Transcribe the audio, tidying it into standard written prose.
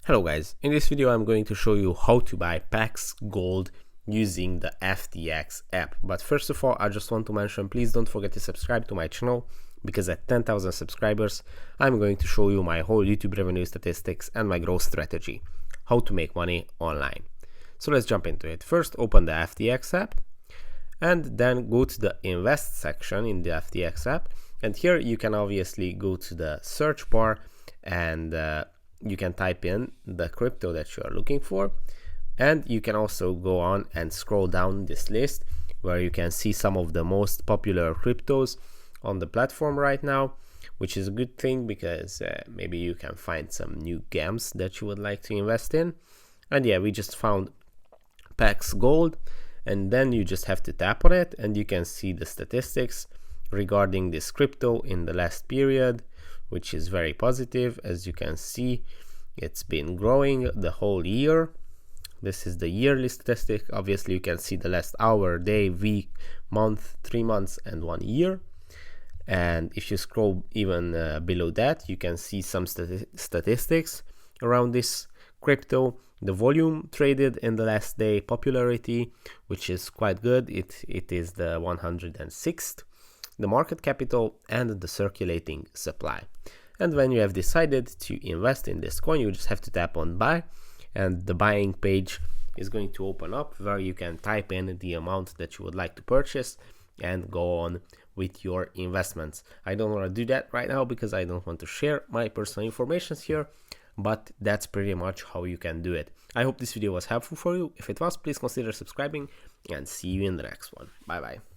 Hello guys, in this video I'm going to show you how to buy Pax Gold using the FTX app. But first of all, I just want to mention, please don't forget to subscribe to my channel, because at 10,000 subscribers I'm going to show you my whole YouTube revenue statistics and my growth strategy, how to make money online. So let's jump into it. First, open the FTX app and then go to the invest section in the FTX app, and here you can obviously go to the search bar and you can type in the crypto that you are looking for, and you can also go on and scroll down this list where you can see some of the most popular cryptos on the platform right now, which is a good thing because maybe you can find some new gems that you would like to invest in. And yeah, we just found Pax Gold, and then you just have to tap on it and you can see the statistics regarding this crypto in the last period, which is very positive. As you can see, it's been growing the whole year. This is the yearly statistic. Obviously you can see the last hour, day, week, month, 3 months and 1 year. And if you scroll even below that, you can see some statistics around this crypto. The volume traded in the last day, popularity, which is quite good. It is the 106th. The market capital and the circulating supply. And when you have decided to invest in this coin, you just have to tap on buy, and the buying page is going to open up where you can type in the amount that you would like to purchase and go on with your investments. I don't want to do that right now because I don't want to share my personal information here, but that's pretty much how you can do it. I hope this video was helpful for you. If it was, please consider subscribing, and see you in the next one. Bye bye.